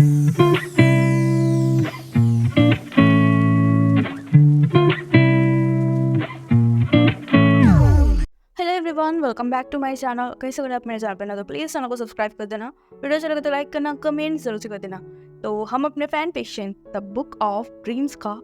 Hello everyone, welcome back to my channel. कैसे अगर आप मेरे चैनल पर ना तो प्लीज़ चैनल को सब्सक्राइब कर देना। वीडियो अच्छा लगे तो लाइक करना, कमेंट जरूर से कर देना। तो हम अपने fan patient the book of dreams का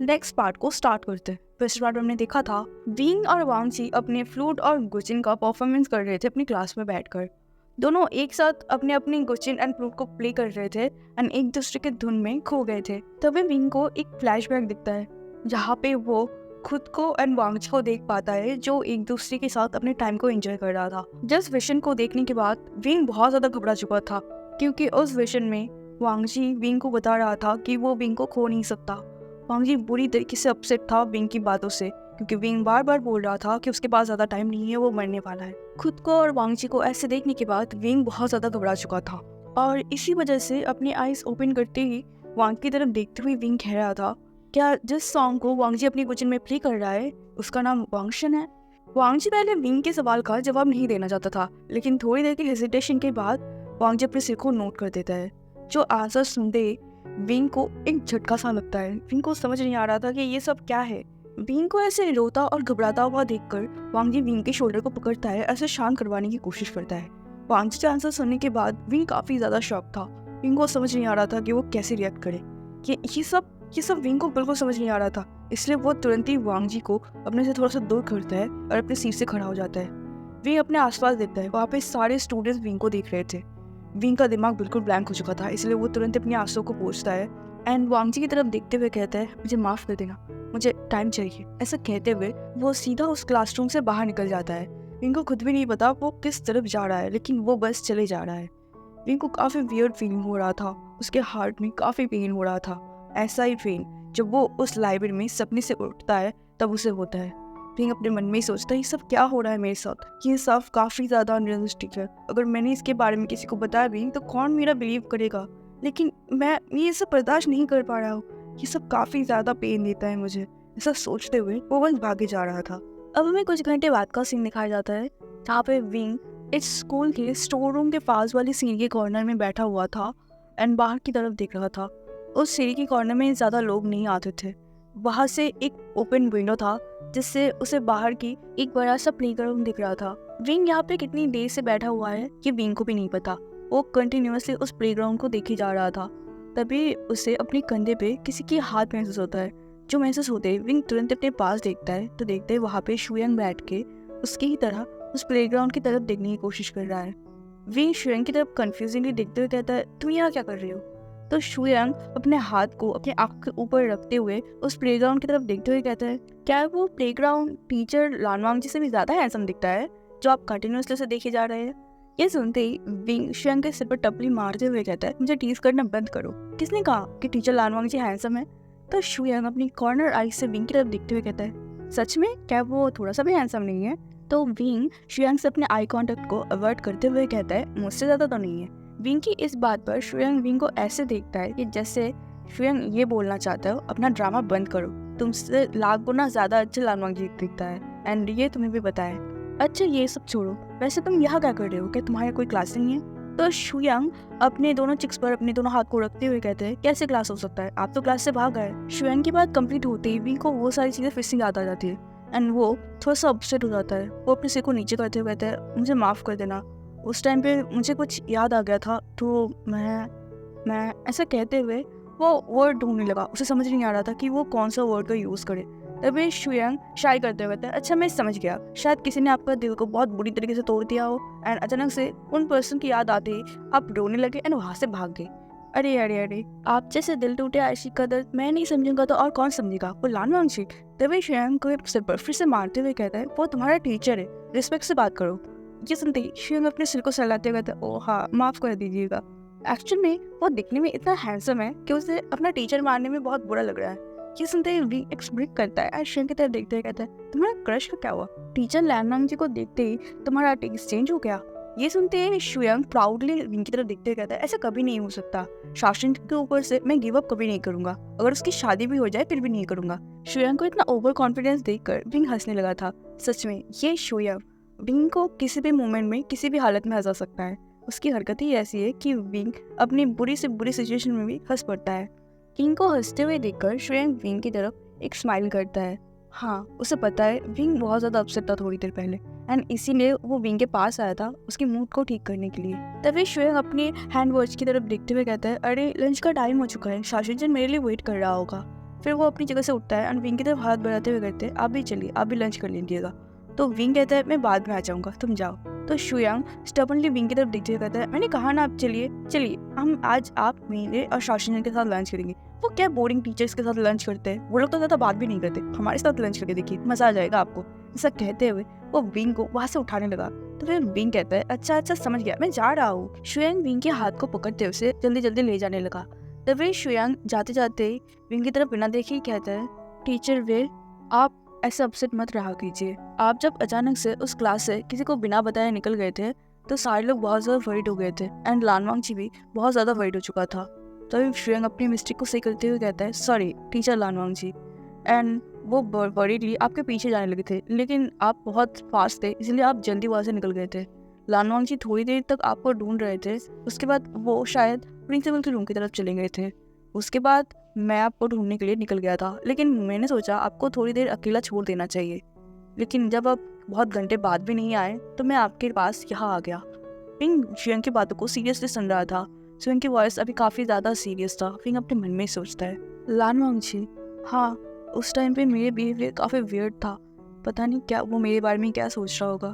नेक्स्ट पार्ट को स्टार्ट करते हैं। फर्स्ट पार्ट में हमने देखा था विंग और वांगची अपने फ्लूट और गुचिन का परफॉर्मेंस कर रहे थे अपनी क्लास में बैठकर। दोनों एक साथ अपने अपनी गुचिन एंड फ्लूट को प्ले कर रहे थे एंड एक दूसरे के धुन में खो गए थे। तभी विंग को एक फ्लैशबैक दिखता है जहाँ पे वो खुद को एंड वांगची को देख पाता है जो एक दूसरे के साथ अपने टाइम को एंजॉय कर रहा था। जिस विजन को देखने के बाद विंग बहुत ज्यादा घबरा चुका था, क्योंकि उस विजन में वांगची विंग को बता रहा था कि वो विंग को खो नहीं सकता। वांगची बुरी तरीके से अपसेट था विंग की बातों से, क्योंकि विंग बार बार बोल रहा था कि उसके पास ज्यादा टाइम नहीं है, वो मरने वाला है। खुद को और वांगची को ऐसे देखने के बाद विंग बहुत ज्यादा घबरा चुका था और इसी वजह से अपनी आईज ओपन करते ही वांग की तरफ देखते हुए विंग कह रहा था, क्या जिस सॉन्ग को वांगजी अपनी गुचिन में प्ले कर रहा है उसका नाम वांगशन है? वांगजी पहले विंग के सवाल का जवाब नहीं देना चाहता था, लेकिन थोड़ी देर के हेजिटेशन के बाद वांगजी अपने सिर को नोट कर देता है। जो आंसर सुनते विंग को एक झटका सा लगता है। विंग को समझ नहीं आ रहा था कि ये सब क्या है। विंग को ऐसे रोता और घबराता हुआ देखकर वांगजी विंग के शोल्डर को पकड़ता है, ऐसे शांत करवाने की कोशिश करता है। वांगजी के आंसर सुनने के बाद विंग काफी ज्यादा शॉक था। विंग को समझ नहीं आ रहा था कि वो कैसे रिएक्ट करे। ये सब विंग को बिल्कुल समझ नहीं आ रहा था, इसलिए वो तुरंत ही वांगजी को अपने से थोड़ा सा दूर करता है और अपने सीट से खड़ा हो जाता है। विंग अपने आसपास देखता है, वहाँ पे सारे स्टूडेंट्स विंग को देख रहे थे। विंग का दिमाग बिल्कुल ब्लैंक हो चुका था, इसलिए वो तुरंत अपनी आंसुओं को पोंछता है एंड वांगजी की तरफ देखते हुए कहता है, मुझे माफ कर देना, मुझे टाइम चाहिए। ऐसा कहते हुए वो सीधा उस क्लासरूम से बाहर निकल जाता है। विंग को खुद भी नहीं पता वो किस तरफ जा रहा है, लेकिन वो बस चले जा रहा है। विंग को काफी वियर्ड फीलिंग हो रहा था, उसके हार्ट में काफी पेन हो रहा था। ऐसा ही पेन जब वो उस लाइब्रेरी में सपने से उठता है तब उसे होता है। विंग अपने मन में ही सोचता है, ये सब क्या हो रहा है मेरे साथ? ये सब काफी ज्यादा अनरियलिस्टिक है। अगर मैंने इसके बारे में किसी को बताया भी तो कौन मेरा बिलीव करेगा? लेकिन मैं ये सब बर्दाश्त नहीं कर पा रहा हूँ। ये सब काफी ज्यादा पेन देता है मुझे। ऐसा सोचते हुए वो बस भागे जा रहा था। अब हमें कुछ घंटे बाद का सीन दिखाया जाता है, जहाँ पे विंग इस स्कूल के स्टोर रूम के पास वाली सीढ़ी के कॉर्नर में बैठा हुआ था एंड बाहर की तरफ देख रहा था। उस सीढ़ी के कॉर्नर में ज्यादा लोग नहीं आते थे। वहां से एक ओपन विंडो था जिससे उसे बाहर की एक बड़ा सा प्लेग्राउंड दिख रहा था। विंग यहाँ पे कितनी देर से बैठा हुआ है ये विंग को भी नहीं पता। वो कंटिन्यूअसली उस प्लेग्राउंड को देखे जा रहा था। तभी उसे अपने कंधे पे किसी की हाथ महसूस होता है। जो महसूस होते ही विंग तुरंत अपने पास देखता है तो देखते ही वहाँ पे शुयंग बैठ के उसकी ही तरह उस प्लेग्राउंड की तरफ देखने की कोशिश कर रहा है। विंग शुयंग की तरफ कंफ्यूजिंगली देखते हुए कहता है, तुम यहाँ क्या कर रही हो? तो शुयंग अपने हाथ को अपने आंख के ऊपर रखते हुए उस प्लेग्राउंड की तरफ देखते हुए कहता है, क्या वो प्लेग्राउंड टीचर लानवांगजी से भी ज्यादा हैंडसम दिखता है जो आप कंटिन्यूअसली उसे देखे जा रहे हैं? ये सुनते ही विंग शुयंग के सिर पर टपली मारते हुए कहता है, मुझे टीज करना बंद करो। किसने कहा कि टीचर लानवांगजी हैंडसम है? तो शुयंग अपनी कॉर्नर आई से विंग की तरफ देखते हुए कहता है, सच में क्या वो थोड़ा सा भी हैंडसम नहीं है? तो विंग शुयंग से अपने आई कांटेक्ट को अवॉइड करते हुए कहता है, मुझसे ज्यादा तो नहीं है। विंग की इस बात पर शुयंग विंग को ऐसे देखता है कि जैसे शुयंग ये बोलना चाहता हो, अपना ड्रामा बंद करो, तुमसे लाख गुना ज्यादा अच्छा लानवांगजी दिखता है एंड ये तुम्हें भी पता है। अच्छा ये सब छोड़ो, वैसे तुम यहाँ क्या कर रहे हो? क्या तुम्हारा कोई क्लास नहीं है? तो शुयंग अपने दोनों चिक्स पर अपने दोनों हाथ को रखते हुए कहते हैं, कैसे क्लास हो सकता है? आप तो क्लास से भाग गए। शुयंग की बात कंप्लीट होते ही विंग को वो सारी चीजें फिर से याद आ जाती है एंड वो थोड़ा सा अपसेट हो जाता है। वो अपने सिर को नीचे करते हुए कहता है, मुझे माफ कर देना, उस टाइम पे मुझे कुछ याद आ गया था तो मैं ऐसा कहते हुए वो वर्ड ढूंढने लगा। उसे समझ नहीं आ रहा था कि वो कौन सा वर्ड का यूज करे। तभी शुयंग शाय करते हुए कहता है, अच्छा मैं समझ गया, शायद किसी ने आपका दिल को बहुत बुरी तरीके से तोड़ दिया हो एंड अचानक से उन पर्सन की याद आते ही आप रोने लगे एंड वहां से भाग गए। अरे अरे अरे, आप जैसे दिल टूटे आशिक का दर्द मैं नहीं समझूंगा तो और कौन समझेगा? वो लानवांगजी। तभी शुयंग को सिर पर फिर से मारते हुए कहता है, वो तुम्हारा टीचर है, रिस्पेक्ट से बात करो। ये सुनते ही शुयंग अपने सिर को सहलाते हुए कहता है, ओह हाँ माफ कर दीजिएगा। एक्चुअल में वो दिखने में इतना हैंडसम है कि उसे अपना टीचर मारने में बहुत बुरा लग रहा है। ये सुनते ही विंग एक्सप्रेस करता है, शुयंग की तरफ देखते हुए कहता है, तुम्हारा क्रश का क्या हुआ? टीचर लानवांगजी को देखते ही तुम्हारा टेस्ट चेंज हो गया? ये सुनते ही शुयंग प्राउडली विंग की तरफ देखते हुए कहता है, ऐसा कभी नहीं हो सकता। शासन के ऊपर से मैं गिव अप कभी नहीं करूंगा, अगर उसकी शादी भी हो जाए फिर भी नहीं करूंगा। शुयंग को इतना ओवर कॉन्फिडेंस देखकर विंग हंसने लगा था। सच में ये शुयंग विंग को किसी भी मोमेंट में किसी भी हालत में हंसा सकता है। उसकी हरकत ही ऐसी है कि विंग अपनी बुरी से बुरी सिचुएशन में भी हंस पड़ता है। विंग को हंसते हुए देखकर श्रेयंक विंग की तरफ एक स्माइल करता है। हाँ, उसे पता है विंग बहुत ज़्यादा अपसेट था थोड़ी देर पहले, एंड इसीलिए वो विंग के पास आया था उसके मूड को ठीक करने के लिए। तभी श्रेयंक अपनी हैंड वॉच की तरफ देखते हुए कहता है, अरे लंच का टाइम हो चुका है, शाशिजन मेरे लिए वेट कर रहा होगा। फिर वो अपनी जगह से उठता है एंड विंग की तरफ हाथ बढ़ाते हुए कहते हैं, आप भी चलिए, आप भी लंच कर लीजिएगा। तो विंग कहता है, मैं बाद में आ जाऊँगा, तुम जाओ। तो शुयांग स्टबनली विंग की तरफ देखते हुए कहता है, मैंने कहा ना आप चलिए चलिए, हम आज आप मेरे और शाशिजन के साथ लंच करेंगे। वो क्या बोरिंग टीचर्स के साथ लंच करते हैं, वो लोग तो ज़्यादा बात भी नहीं करते, हमारे साथ लंच करके देखिए, मज़ा आ जाएगा आपको। ऐसा कहते हुए वो विंग को वहाँ से उठाने लगा। तो फिर विंग कहता है, अच्छा अच्छा समझ गया, मैं जा रहा हूँ। शुयांग विंग के हाथ को पकड़ते हुए उसे जल्दी जल्दी ले जाने लगा। तभी शुयांग जाते जाते विंग की तरफ बिना देखे ही कहता है, टीचर वे, आप ऐसे अपसेट मत रहा कीजिए। आप जब अचानक से उस क्लास से किसी को बिना बताए निकल गए थे तो सारे लोग बहुत ज़्यादा वरीड हो गए थे, एंड लानवांग जी भी बहुत ज़्यादा वरीड हो चुका था। तभी शुयांग अपनी मिस्टेक को सही करते हुए कहता है, सॉरी टीचर लानवांग जी, एंड वो वरीडली आपके पीछे जाने लगे थे, लेकिन आप बहुत फास्ट थे इसलिए आप जल्दी वहाँ से निकल गए थे। लानवांग जी थोड़ी देर तक आपको ढूंढ रहे थे, उसके बाद वो शायद प्रिंसिपल के रूम की तरफ चले गए थे। उसके बाद मैं आपको ढूंढने के लिए निकल गया था, लेकिन मैंने सोचा आपको थोड़ी देर अकेला छोड़ देना चाहिए, लेकिन जब आप बहुत घंटे बाद भी नहीं आए तो मैं आपके पास यहाँ आ गया। फिंग शुयांग की बातों को सीरियसली सुन रहा था। शुयांग की वॉइस अभी काफ़ी ज़्यादा सीरियस था। फिंग अपने मन में सोचता है, लानवांग जी, हाँ उस टाइम पे मेरे बिहेवियर काफ़ी वियर्ड था, पता नहीं क्या वो मेरे बारे में क्या सोच रहा होगा,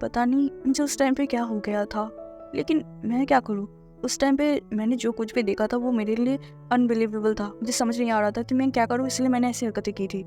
पता नहीं मुझे उस टाइम पे क्या हो गया था, लेकिन मैं क्या करूँ। उस टाइम पे मैंने जो कुछ भी देखा था वो मेरे लिए अनबिलीवेबल था, मुझे समझ नहीं आ रहा था कि मैं क्या करूँ, इसलिए मैंने ऐसी हरकतें की थी।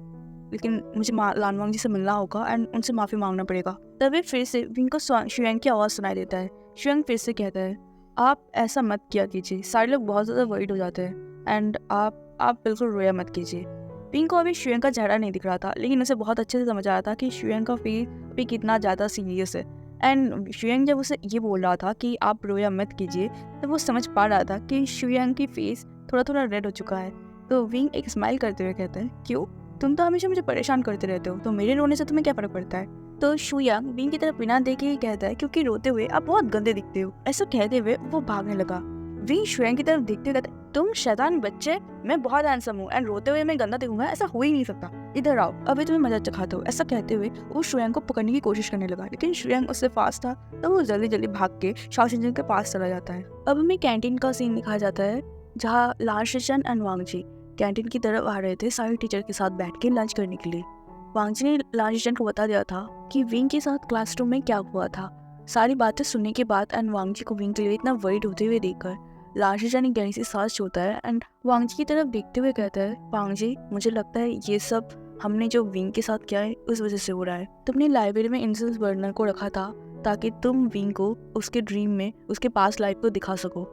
लेकिन मुझे लानवांग जी से मिलना होगा एंड उनसे माफ़ी मांगना पड़ेगा। तभी फिर से विंग को शुयांग की आवाज़ सुनाई देता है। शुयांग फिर से कहता है, आप ऐसा मत किया कीजिए, सारे लोग बहुत ज़्यादा वरीड हो जाते हैं, एंड आप बिल्कुल रोया मत कीजिए। विंग को अभी शुयांग का चेहरा नहीं दिख रहा था, लेकिन उसे बहुत अच्छे से समझ आया था कि शुयांग का फेस अभी कितना ज़्यादा सीरियस है। एंड शुयांग जब उसे ये बोल रहा था कि आप रोया मत कीजिए, तो वो समझ पा रहा था कि शुयांग की फेस थोड़ा थोड़ा रेड हो चुका है। तो विंग एक स्माइल करते हुए कहता है, क्यों, तुम तो हमेशा मुझे परेशान करते रहते हो, तो मेरे रोने से तुम्हें क्या फर्क पड़ता है। तो शुयांग विंग की तरफ बिना देखे ही कहता है, क्योंकि रोते हुए आप बहुत गंदे दिखते हो। ऐसा कहते हुए वो भागने लगा। विंग शुयांग की तरफ देखते हुए कहता है, तुम शैतान बच्चे, मैं बहुत हैंडसम हूँ एंड रोते हुए मैं गंदा दिखूंगा, ऐसा हो ही नहीं सकता, इधर आओ अभी तुम्हें मजा चखाता हूँ। ऐसा कहते हुए वो शुयांग को पकड़ने की कोशिश करने लगा, लेकिन शुयांग उससे फास्ट था, तो वो जल्दी जल्दी भाग के शाओशिन के पास चला जाता है। अब हमें कैंटीन का सीन दिखाया जाता है, जहाँ लाशिशन एंड वांग जी कैंटीन की तरफ आ रहे थे सारे टीचर के साथ बैठ के लंच करने के लिए। वांग जी ने लाशिशन को बता दिया था कि विंग के साथ क्लासरूम में क्या हुआ था। सारी बातें सुनने के बाद एंड वांग जी को विंग के लिए इतना वरीड होते हुए देखकर लाशिशन गहरी से सांस छोड़ता है एंड वांग जी की तरफ देखते हुए कहता है, वांग जी, मुझे लगता है ये सब हमने जो विंग के साथ किया है उस वजह से हो रहा है। तुमने लाइब्रेरी में इंसेंस बर्नर को रखा था ताकि तुम विंग को उसके ड्रीम में उसके पास लाइफ को दिखा सको।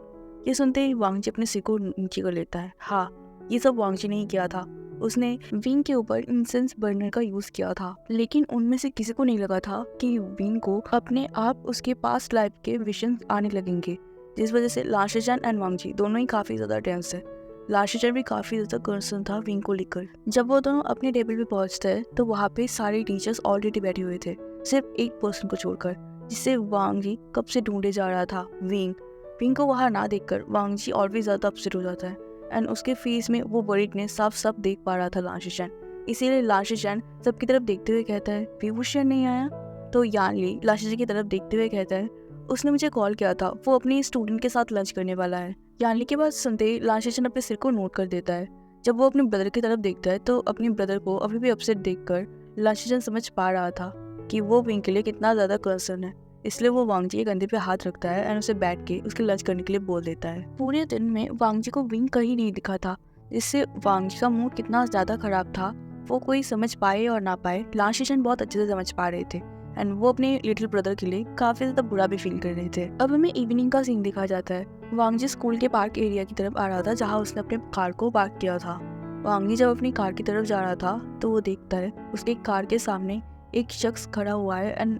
ये सुनते ही वांग जी अपने सिर को नीचे कर लेता है। हाँ, ये सब वांग जी ने ही किया था, उसने विंग के ऊपर इंसेंस बर्नर का यूज किया था, लेकिन उनमें से किसी को नहीं लगा था कि विंग को अपने आप उसके पास्ट लाइफ के विजन आने लगेंगे, जिस वजह से लाशिशन एंड वांग जी दोनों ही काफी ज्यादा टेंस है। लाशिशन भी काफी ज्यादा कंसर्न था विंग को लेकर। जब वो दोनों अपने टेबल पे पहुंचते हैं तो वहाँ पे सारे टीचर्स ऑलरेडी बैठे हुए थे, सिर्फ एक पर्सन को छोड़कर, जिसे वांग जी कब से ढूंढे जा रहा था, विंग। विंग को वहाँ ना देखकर वांग जी और भी ज्यादा अपसेट हो जाता है एंड उसके फेस में वो वरीडनेस साफ साफ देख पा रहा था लाशिशन। इसीलिए लाशिशन सबकी तरफ देखते हुए कहता है, विभूषण नहीं आया। तो यान ली लाशिशन की तरफ देखते हुए कहता है, उसने मुझे कॉल किया था, वो अपनी स्टूडेंट के साथ लंच करने वाला है। यानली के बाद सुनते ही लाशिशन अपने सिर को नोट कर देता है। जब वो अपने ब्रदर की तरफ देखता है तो अपने ब्रदर को अभी भी अपसेट देखकर लाशिशन समझ पा रहा था कि वो विंग के लिए कितना ज्यादा कंसर्न है। इसलिए वो वांग जी के कंधे पे हाथ रखता है एंड उसे बैठ के उसके लंच करने के लिए बोल देता है। पूरे दिन में वांग जी को विंग कहीं नहीं दिखा था, जिससे वांग जी का मूड कितना ज्यादा खराब था वो कोई समझ पाए और ना पाए, लाशिशन बहुत अच्छे से समझ पा रहे थे एंड वो अपने लिटिल ब्रदर के लिए काफी ज्यादा बुरा भी फील कर रहे थे। अब हमें इवनिंग का सीन दिखा जाता है। वांग जी स्कूल के पार्क एरिया की तरफ आ रहा था, जहाँ उसने अपने कार को पार्क किया था। वांग जी जब अपनी कार की तरफ जा रहा था तो वो देखता है उसके कार के सामने एक शख्स खड़ा हुआ है एंड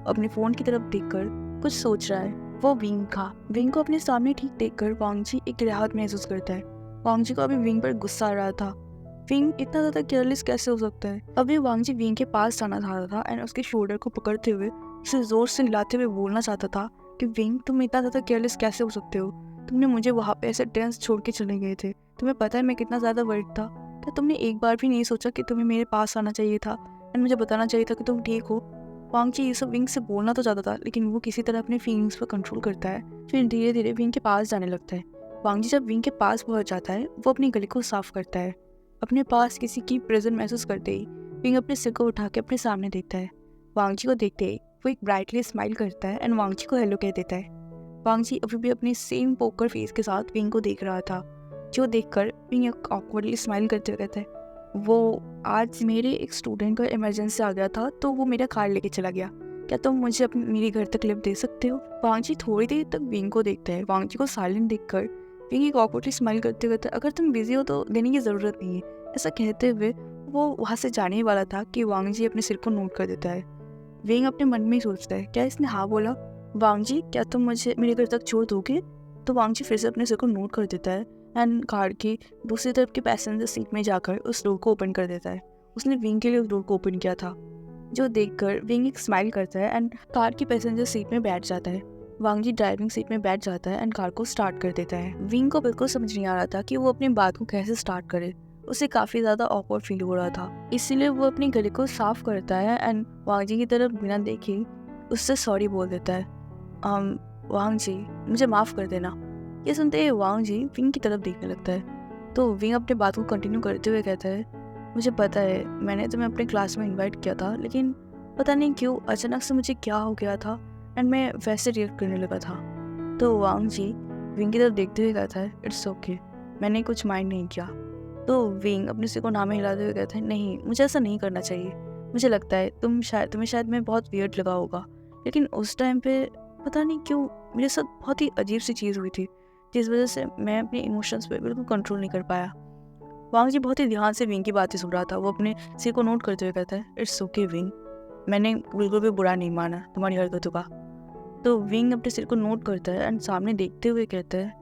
अपने फोन की तरफ देखकर कुछ सोच रहा है। वो विंग था। विंग को अपने सामने ठीक देखकर वांग जी एक राहत महसूस करता है। वांग जी को अभी विंग पर गुस्सा आ रहा था, विंग इतना ज्यादा केयरलेस कैसे हो सकता है। अभी वांग जी विंग के पास जाना चाह रहा था एंड उसके शोल्डर को पकड़ते हुए उसे जोर से हिलाते हुए बोलना चाहता था कि विंग तुम इतना ज़्यादा केयरलेस कैसे हो सकते हो, तुमने मुझे वहाँ पे ऐसे टेंस छोड़ के चले गए थे, तुम्हें पता है मैं कितना ज़्यादा वर्ried था, क्या तुमने एक बार भी नहीं सोचा कि तुम्हें मेरे पास आना चाहिए था एंड मुझे बताना चाहिए था कि तुम ठीक हो। वांग जी ये सब विंग से बोलना तो चाहता था, लेकिन वो किसी तरह अपने फीलिंग्स पर कंट्रोल करता है। फिर धीरे धीरे विंग के पास जाने लगता है। वांग जी जब विंग के पास पहुंच जाता है, वो अपनी गले को साफ करता है। अपने पास किसी की प्रेजेंस महसूस करते ही विंग अपने सिर को उठा के अपने सामने देखता है। वांग जी को देखते ही वो एक ब्राइटली स्माइल करता है एंड वांग जी को हेलो कह देता है। वांग जी अभी भी अपने सेम पोकर फेस के साथ विंग को देख रहा था, जो देखकर विंग एक ऑकवर्डली स्माइल करते हुए कहता है, वो आज मेरे एक स्टूडेंट का इमरजेंसी आ गया था तो वो मेरा कार लेके चला गया, क्या तुम मुझे अपनी मेरे घर तक लिफ्ट दे सकते हो। वांग जी थोड़ी देर तक विंग को देखता है। वांग जी को साइलेंट देखकर विंग एक ऑकवर्डली स्माइल करते हुए कहता है, अगर तुम बिजी हो तो देने की ज़रूरत नहीं है। ऐसा कहते हुए वो वहाँ से जाने ही वाला था कि वांग जी अपने सिर को नोट कर देता है। विंग अपने मन में ही सोचता है, क्या इसने हाँ बोला। वांग जी क्या तुम मुझे मेरे घर तक छोड़ दोगे। तो वांग जी फिर से अपने सिर को नोट कर देता है एंड कार की दूसरी तरफ के पैसेंजर सीट में जाकर उस डोर को ओपन कर देता है। उसने विंग के लिए उस डोर को ओपन किया था, जो देखकर विंग एक स्माइल करता है एंड कार की पैसेंजर सीट में बैठ जाता है। वांग जी ड्राइविंग सीट में बैठ जाता है एंड कार को स्टार्ट कर देता है। विंग को बिल्कुल समझ नहीं आ रहा था कि वो अपनी बात को कैसे स्टार्ट करे। उसे काफ़ी ज़्यादा ऑकवर्ड फील हो रहा था, इसीलिए वो अपने गले को साफ करता है एंड वांग जी की तरफ बिना देखे उससे सॉरी बोल देता है। वांग जी मुझे माफ़ कर देना। ये सुनते ही वांग जी विंग की तरफ देखने लगता है। तो विंग अपने बात को कंटिन्यू करते हुए कहता है, मुझे पता है मैंने तुम्हें अपने क्लास में इनवाइट किया था, लेकिन पता नहीं क्यों अचानक से मुझे क्या हो गया था एंड मैं वैसे रिएक्ट करने लगा था। तो वांग जी विंग की तरफ देखते हुए कहता है, इट्स ओके, मैंने कुछ माइंड नहीं किया। तो विंग अपने सिर को नामे हिलाते हुए कहता है, नहीं मुझे ऐसा नहीं करना चाहिए। मुझे लगता है तुम्हें शायद मैं बहुत वियर्ड लगा होगा, लेकिन उस टाइम पे पता नहीं क्यों मेरे साथ बहुत ही अजीब सी चीज़ हुई थी, जिस वजह से मैं अपने इमोशंस पे बिल्कुल कंट्रोल नहीं कर पाया। वांग जी बहुत ही ध्यान से विंग की बातें सुन रहा था। वो अपने सिर को नोट करते हुए कहता है, इट्स ओके विंग, मैंने बिल्कुल भी बुरा नहीं माना तुम्हारी हरकतों का। तो विंग अपने सिर को नोट करता है एंड सामने देखते हुए कहता है,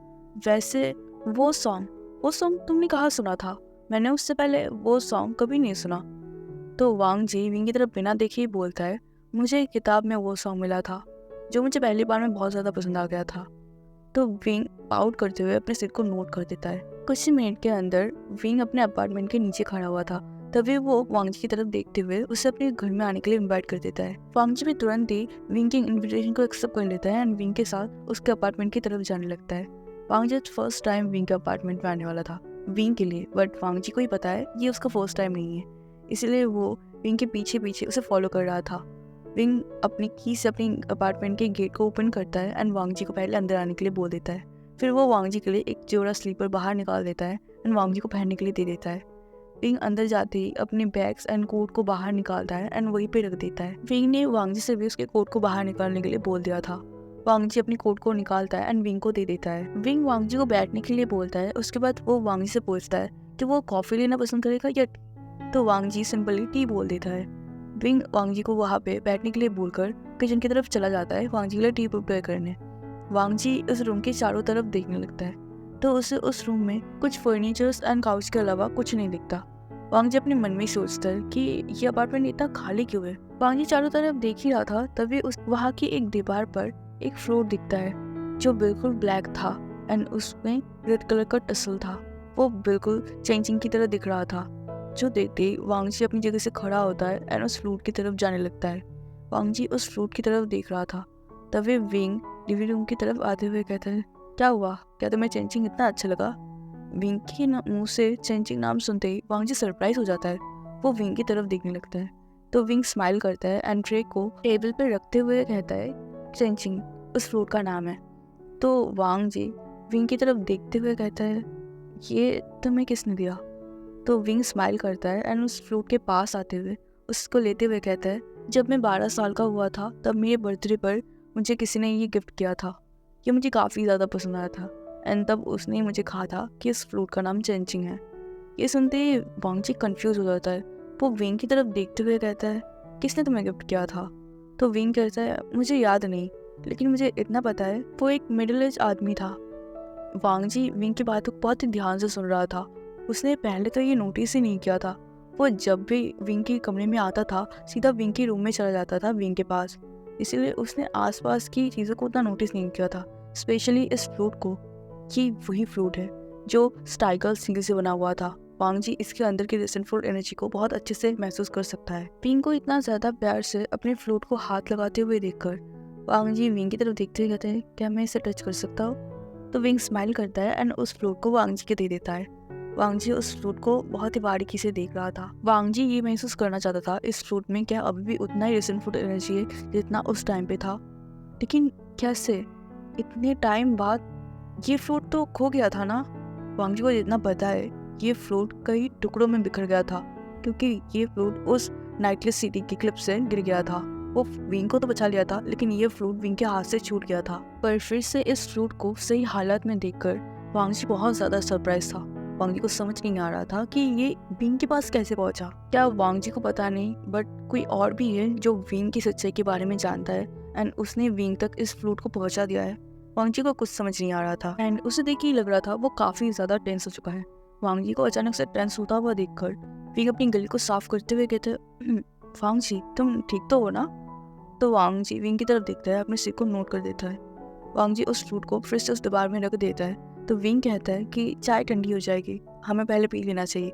वैसे वो सॉन्ग तुमने कहाँ सुना था, मैंने उससे पहले वो सॉन्ग कभी नहीं सुना। तो वांग जी विंग की तरफ बिना देखे ही बोलता है, मुझे एक किताब में वो सॉन्ग मिला था जो मुझे पहली बार में बहुत ज़्यादा पसंद आ गया था। तो विंग पाउट करते हुए अपने सिर को नोट कर देता है। कुछ ही मिनट के अंदर विंग अपने अपार्टमेंट के नीचे खड़ा हुआ था। तभी वो वांग जी की तरफ देखते हुए उसे अपने घर में आने के लिए इनवाइट कर देता है। वांग जी भी तुरंत ही विंग की इनविटेशन को एक्सेप्ट कर लेता है एंड विंग के साथ उसके अपार्टमेंट की तरफ जाने लगता है। वांग जी फर्स्ट टाइम विंग के अपार्टमेंट में आने वाला था विंग के लिए, बट वांग जी को ही पता है ये उसका फर्स्ट टाइम नहीं है, इसलिए वो विंग के पीछे पीछे उसे फॉलो कर रहा था। विंग अपनी की से अपनी अपार्टमेंट के गेट को ओपन करता है एंड वांग जी को पहले अंदर आने के लिए बोल देता है। फिर वो वांग जी के लिए एक जोड़ा स्लीपर बाहर निकाल देता है एंड वांग जी को पहनने के लिए दे देता है। विंग अंदर जाते ही अपने बैग्स एंड कोट को बाहर निकालता है एंड वहीं पे रख देता है। विंग ने वांग जी से भी उसके कोट को बाहर निकालने के लिए बोल दिया था। वांग जी अपनी कोट को निकालता है एंड विंग को दे देता है। विंग वांग जी को बैठने के लिए बोलता है। उसके बाद वो वांग जी से पूछता है कि वो कॉफ़ी लेना पसंद करेगा या टी। तो वांग जी सिंपली टी बोल देता है। विंग वांग जी को वहाँ पे बैठने के लिए बोलकर किचन की तरफ चला जाता है वांग जी के लिए टी प्रिपेयर करने। वांग जी उस रूम के चारों तरफ देखने लगता है तो उसे उस रूम में कुछ फर्नीचर्स एंड काउच के अलावा कुछ नहीं दिखता। वांग जी अपने मन में सोचता है कि ये अपार्टमेंट इतना खाली क्यों है। वांग जी चारों तरफ देख ही रहा था, तभी उस वहाँ की एक दीवार पर एक फ्लोर दिखता है जो बिल्कुल ब्लैक था एंड उसमें रेड कलर का टसल था। वो बिल्कुल चेंजिंग की तरह दिख रहा था। जो देखते ही वांग जी अपनी जगह से खड़ा होता है एंड उस फ्लूट की तरफ जाने लगता है। वांग जी उस फ्लूट की तरफ देख रहा था, तभी विंग लिविंग रूम की तरफ आते हुए कहता है, क्या हुआ, क्या तुम्हें चेंजिंग इतना अच्छा लगा। विंग के मुंह से चेंजिंग नाम सुनते ही वांग जी सरप्राइज हो जाता है। वो विंग की तरफ देखने लगता है तो विंग स्माइल करता है एंड ट्रे को टेबल पर रखते हुए कहता है, चेंजिंग उस फ्रूट का नाम है। तो वांग जी विंग की तरफ देखते हुए कहता है, ये तुम्हें किसने दिया। तो विंग स्माइल करता है एंड उस फ्रूट के पास आते हुए उसको लेते हुए कहता है, जब मैं 12 साल का हुआ था तब मेरे बर्थडे पर मुझे किसी ने ये गिफ्ट किया था। ये मुझे काफ़ी ज़्यादा पसंद आया था एंड तब उसने मुझे कहा था कि इस फ्रूट का नाम चेंचिंग है। ये सुनते ही वांग जी कन्फ्यूज़ हो जाता है। वो विंग की तरफ देखते हुए कहता है, किसने तुम्हें गिफ्ट किया था। तो विंग कहता है, मुझे याद नहीं, लेकिन मुझे इतना पता है वो एक मिडिल एज आदमी था। वांग जी विंग की बातों को बहुत ही ध्यान से सुन रहा था। उसने पहले तो ये नोटिस ही नहीं किया था। वो जब भी विंग के कमरे में आता था सीधा विंग के रूम में चला जाता था विंग के पास, इसीलिए उसने आसपास की चीज़ों को उतना नोटिस नहीं किया था, स्पेशली इस फ्लूट को। ये वही फ्लूट है जो स्टाइगल स्टील से बना हुआ था। वांग जी इसके अंदर की रिसेंटफुल एनर्जी को बहुत अच्छे से महसूस कर सकता है। विंग को इतना ज़्यादा प्यार से अपने फ्लूट को हाथ लगाते हुए देखकर वांग जी विंग की तरफ देखते ही कहते हैं, क्या मैं इसे टच कर सकता हूँ? तो विंग स्माइल करता है एंड उस फ्लूट को वांग जी के दे देता है। वांग जी उस फ्लूट को बहुत ही बारीकी से देख रहा था। वांग जी ये महसूस करना चाहता था इस फ्लूट में क्या अभी भी उतना ही रिसेंटफुल एनर्जी है जितना उस टाइम पे था, लेकिन कैसे? इतने टाइम बाद ये फ्लूट तो खो गया था ना। वांग जी को जितना पता है ये फ्लूट कई टुकड़ों में बिखर गया था, क्योंकि ये फ्लूट उस नाइटलेस सिटी की क्लिप से गिर गया था। वो विंग को तो बचा लिया था, लेकिन ये फ्लूट विंग के हाथ से छूट गया था। पर फिर से इस फ्लूट को सही हालत में देखकर वांग जी बहुत ज्यादा सरप्राइज था। वांग जी को समझ नहीं आ रहा था कि ये विंग के पास कैसे पहुंचा। क्या वांग जी को पता नहीं, बट कोई और भी है जो विंग की सच्चाई के बारे में जानता है एंड उसने विंग तक इस फ्लूट को पहुंचा दिया है। वांग जी को कुछ समझ नहीं आ रहा था एंड उसे देख ही लग रहा था वो काफी ज्यादा टेंस हो चुका है। वांग जी को अचानक से टेंस होता हुआ देखकर विंग अपनी गले को साफ करते हुए कहते, वांग जी तुम ठीक तो हो ना? तो वांग जी विंग की तरफ देखता है, अपने सिर को नोट कर देता है। वांग जी उस फ्रूट को फिर से उस दीवार में रख देता है। तो विंग कहता है कि चाय ठंडी हो जाएगी, हमें पहले पी लेना चाहिए।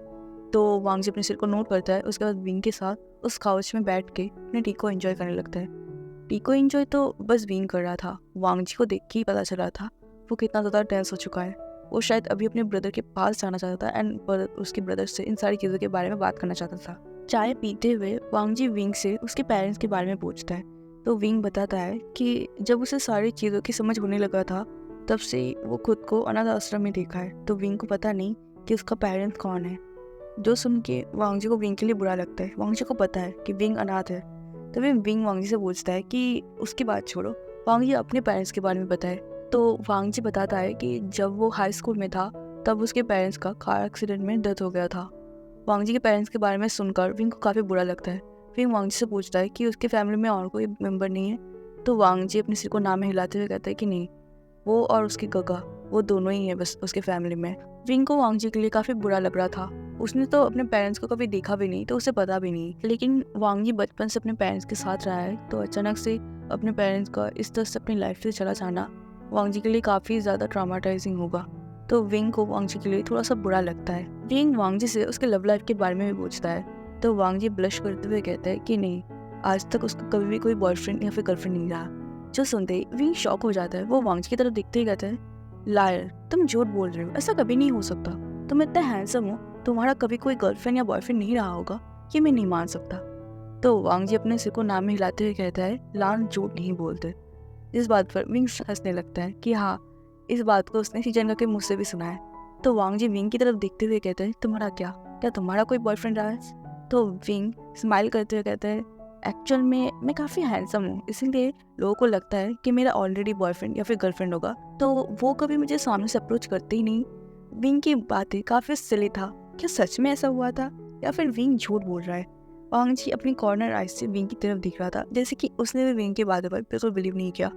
तो वांग जी अपने सिर को नोट करता है। उसके बाद विंग के साथ उस काउच में बैठ के अपने टी को एंजॉय करने लगता है। टी को एंजॉय तो बस विंग कर रहा था। वांग जी को देख के ही पता चला था वो कितना ज़्यादा टेंस हो चुका है। वो शायद अभी अपने ब्रदर के पास जाना चाहता था एंड उसके ब्रदर से इन सारी चीज़ों के बारे में बात करना चाहता था। चाय पीते हुए वांग जी विंग से उसके पेरेंट्स के बारे में पूछता है। तो विंग बताता है कि जब उसे सारी चीज़ों की समझ होने लगा था तब से वो खुद को अनाथ आश्रम में देखा है। तो विंग को पता नहीं कि उसका पेरेंट्स कौन है। जो सुन के वांग जी को विंग के लिए बुरा लगता है। वांग जी को पता है कि विंग अनाथ है। तभी विंग वांग जी से पूछता है कि उसकी बात छोड़ो, वांग जी अपने पेरेंट्स के बारे में बताए। तो वांग जी बताता है कि जब वो हाई स्कूल में था तब उसके पेरेंट्स का कार एक्सीडेंट में डेथ हो गया था। वांग जी के पेरेंट्स के बारे में सुनकर विंग को काफ़ी बुरा लगता है। विंग वांग जी से पूछता है कि उसके फैमिली में और कोई मेंबर नहीं है। तो वांग जी अपने सिर को नाम में हिलाते हुए कहता है कि नहीं, वो और उसकी गगा वो दोनों ही है बस उसके फैमिली में। विंग को वांग जी के लिए काफ़ी बुरा लग रहा था। उसने तो अपने पेरेंट्स को कभी देखा भी नहीं, तो उसे पता भी नहीं। लेकिन वांग जी बचपन से अपने पेरेंट्स के साथ रहा है, तो अचानक से अपने पेरेंट्स का इस तरह से अपनी लाइफ से चला जाना वांग जी के लिए काफ़ी ज़्यादा ट्रॉमेटाइजिंग होगा। तो विंग को वांग जी के लिए थोड़ा सा बुरा लगता है। विंग वांग जी से उसके लव लाइफ के बारे में भी पूछता है। तो वांग जी ब्लश करते हुए कहता है कि नहीं, आज तक उसका कभी भी कोई बॉयफ्रेंड या फिर गर्लफ्रेंड नहीं रहा। जो सुनते ही विंग शॉक हो जाता है। वो वांग जी की तरफ देखते ही कहता है, लायर, तुम झूठ बोल रहे हो, ऐसा कभी नहीं हो सकता। तुम इतने हैंडसम हो, तुम्हारा कभी कोई गर्लफ्रेंड या बॉयफ्रेंड नहीं रहा होगा, ये मैं नहीं मान सकता। तो वांग जी अपने सिर को नाम में हिलाते हुए कहता है, लान झूठ नहीं बोलते। इस बात पर विंग हंसने लगता है कि हाँ, इस बात को उसने शीजन के मुझसे भी सुना है। तो वांग जी विंग की तरफ देखते हुए कहते हैं, तुम्हारा क्या तुम्हारा कोई बॉयफ्रेंड रहा है? तो विंग स्माइल करते हुए कहते हैं, एक्चुअल में मैं काफ़ी हैंडसम हूँ, इसीलिए लोगों को लगता है कि मेरा ऑलरेडी बॉयफ्रेंड या फिर गर्लफ्रेंड होगा, तो वो कभी मुझे सामने से अप्रोच करते ही नहीं। विंग की बातें काफ़ी सिली था। क्या सच में ऐसा हुआ था या फिर विंग झूठ बोल रहा है? वांग जी अपनी कॉर्नर आइज से विंग की तरफ दिख रहा था, जैसे कि उसने भी विंग की बातों पर बिल्कुल बिलीव नहीं किया।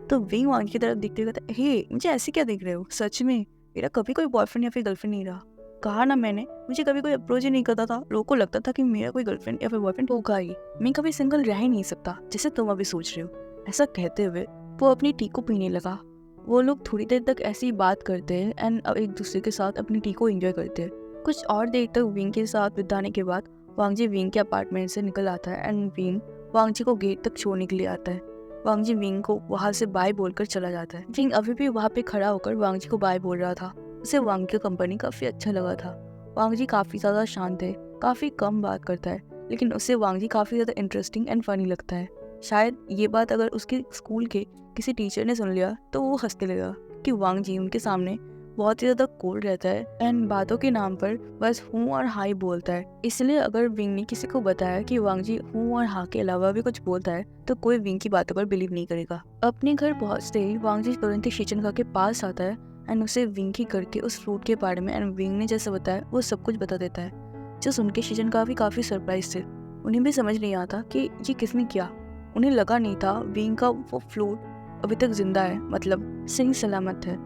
तो विंग वांग की तरफ देखते हुए कहता, हे मुझे ऐसे क्या देख रहे हो? सच में मेरा कभी कोई बॉयफ्रेंड या फिर गर्लफ्रेंड नहीं रहा। कहा ना मैंने, मुझे कभी कोई अप्रोच ही नहीं करता था। लोगों को लगता था कि मेरा कोई गर्लफ्रेंड या फिर बॉयफ्रेंड होगा ही, मैं कभी सिंगल रह ही नहीं सकता जैसे तुम अभी सोच रहे हो। ऐसा कहते हुए वो अपनी टी को पीने लगा। वो लोग थोड़ी देर तक ऐसे ही बात करते हैं एंड एक दूसरे के साथ अपनी टी को एंजॉय करते हैं। कुछ और देर तक विंग के साथ बिताने के बाद वांग जी विंग के अपार्टमेंट से निकल आता है एंड विंग वांग जी को गेट तक छोड़ने के लिए आता है। वांग जी विंग को वहाँ से बाय बोलकर चला जाता है। विंग अभी भी वहाँ पे खड़ा होकर वांग जी को बाय बोल रहा था। उसे वांग की कंपनी काफ़ी अच्छा लगा था। वांग जी काफ़ी ज़्यादा शांत है, काफ़ी कम बात करता है, लेकिन उसे वांग जी काफ़ी ज़्यादा इंटरेस्टिंग एंड फनी लगता है। शायद ये बात अगर उसके स्कूल के किसी टीचर ने सुन लिया तो वो हंसने लगा कि वांग जी उनके सामने बहुत ही ज़्यादा कोल्ड रहता है एंड बातों के नाम पर बस हूँ और हाई बोलता है। इसलिए अगर विंग ने किसी को बताया कि वांग जी हूँ और हाँ के अलावा भी कुछ बोलता है तो कोई विंग की बातों पर बिलीव नहीं करेगा। अपने घर पहुँचते ही वांग जी तुरंत ही शीचनका के पास आता है एंड उसे विंग की करके उस फ्रूट के बारे में एंड विंग ने जैसा बताया वो सब कुछ बता देता है। जो सुन के शीचनका भी काफ़ी सरप्राइज थे। उन्हें भी समझ नहीं आता कि ये किसने किया। उन्हें लगा नहीं था विंग का वो फ्लूट अभी तक जिंदा है, मतलब सही सलामत है।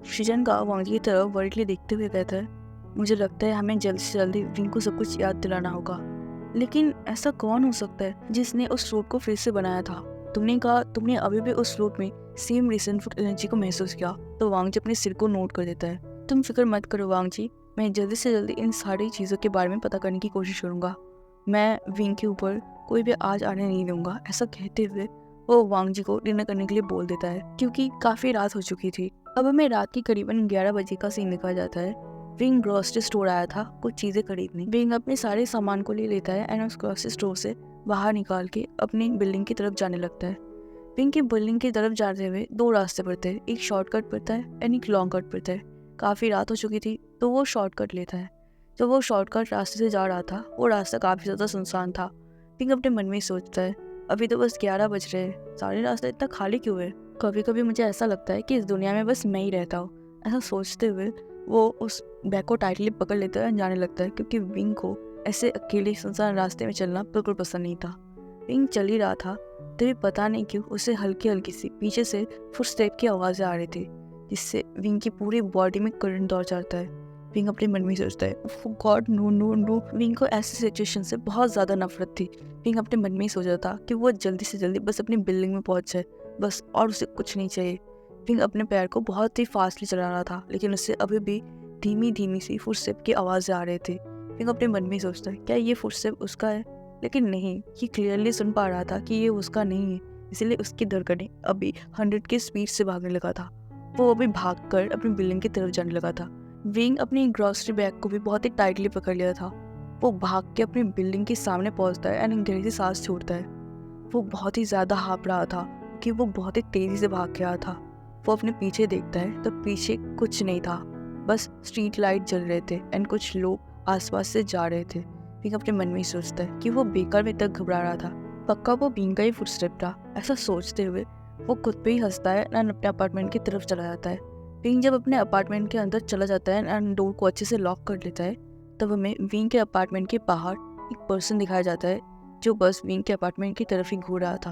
शीजनका वांग जी की तरफ वर्डली देखते हुए कहता है, मुझे लगता है हमें जल्द से जल्दी विंग को सब कुछ याद दिलाना होगा। लेकिन ऐसा कौन हो सकता है जिसने उस फ्रूट को फिर से बनाया था? तुमने कहा तुमने अभी भी उस फ्लोट में सेम रिसेंटफुल एनर्जी को महसूस किया। तो वांग जी अपने सिर को नोट कर देता है। तुम फिक्र मत करो वांग जी, मैं जल्दी से जल्दी इन सारी चीज़ों के बारे में पता करने की कोशिश करूँगा। मैं विंग के ऊपर कोई भी आज आने नहीं दूंगा। ऐसा कहते हुए वो वांग जी को डिनर करने के लिए बोल देता है, क्योंकि काफ़ी रात हो चुकी थी। अब हमें रात की करीबन 11 बजे का सीन दिखाया जाता है। विंग ग्रोसरी स्टोर आया था कुछ चीज़ें खरीदने। विंग अपने सारे सामान को ले लेता है एंड उस ग्रोसरी स्टोर से बाहर निकाल के अपनी बिल्डिंग की तरफ जाने लगता है। विंग की बिल्डिंग की तरफ जाते हुए दो रास्ते पड़ते हैं, एक शॉर्टकट पड़ता है एंड एक लॉन्ग कट पड़ता है। काफ़ी रात हो चुकी थी तो वो शॉर्टकट लेता है। जब वो शॉर्टकट रास्ते से जा रहा था वो रास्ता काफ़ी ज़्यादा सुनसान था। विंग अपने मन में ही सोचता है, अभी तो बस 11 बज रहे हैं, सारे रास्ते इतना खाली क्यों है? कभी कभी मुझे ऐसा लगता है कि इस दुनिया में बस मैं ही रहता हूँ। ऐसा सोचते हुए वो उस बैग को टाइटली पकड़ लेता है, जाने लगता है, क्योंकि विंग को ऐसे अकेले सुनसान रास्ते में चलना बिल्कुल पसंद नहीं था। विंग चल ही रहा था तभी पता नहीं क्यों उसे हल्की हल्की सी पीछे से फुटस्टेप की आवाज़ें आ रही थी, जिससे विंग की पूरी बॉडी में करंट दौड़ जाता है। विंग अपने मन में सोचता है, oh God no no no. विंग को ऐसी सिचुएशन से बहुत ज़्यादा नफरत थी। विंग अपने मन में ही सोच रहा था कि वो जल्दी से जल्दी बस अपनी बिल्डिंग में पहुंच जाए, बस, और उसे कुछ नहीं चाहिए। विंग अपने पैर को बहुत ही फास्टली चला रहा था, लेकिन उससे अभी भी धीमी धीमी सी फुटस्टेप की आवाज़ें आ रहे थे। विंग अपने मन में ही सोचता है, क्या ये फुटस्टेप उसका है? लेकिन नहीं, ये क्लियरली सुन पा रहा था कि ये उसका नहीं है, इसलिए उसकी धड़कनें अभी 100 की स्पीड से भागने लगा था। वो अभी भागकर अपनी बिल्डिंग की तरफ जाने लगा था। विंग अपनी ग्रॉसरी बैग को भी बहुत ही टाइटली पकड़ लिया था। वो भाग के अपनी बिल्डिंग के सामने पहुंचता है एंड गहरी सी सांस छोड़ता है। वो बहुत ही ज़्यादा हाँफ रहा था कि वो बहुत ही तेज़ी से भाग के आया था। वो अपने पीछे देखता है तो पीछे कुछ नहीं था, बस स्ट्रीट लाइट जल रहे थे एंड कुछ लोग आसपास से जा रहे थे। विंग अपने मन में ही सोचता है कि वो बेकार में तक घबरा रहा था, पक्का वो विंग का ही फुटस्टेप था। ऐसा सोचते हुए वो खुद पे ही हंसता है एंड अपने अपार्टमेंट की तरफ चला जाता है। विंग जब अपने अपार्टमेंट के अंदर चला जाता है एंड डोर को अच्छे से लॉक कर लेता है, तब हमें विंग के अपार्टमेंट के बाहर एक पर्सन दिखाया जाता है जो बस विंग के अपार्टमेंट की तरफ ही घूर रहा था।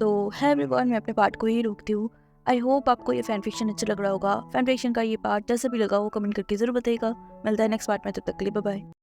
तो है एवरीवन, मैं अपने पार्ट को ही रोकती हूँ। आई होप आपको ये फैन फिक्शन अच्छा लग रहा होगा। फैन फिक्शन का ये पार्ट जैसा भी लगा हो कमेंट करके जरूर बताइएगा। मिलता है नेक्स्ट पार्ट में, तब तक के लिए बाय बाय।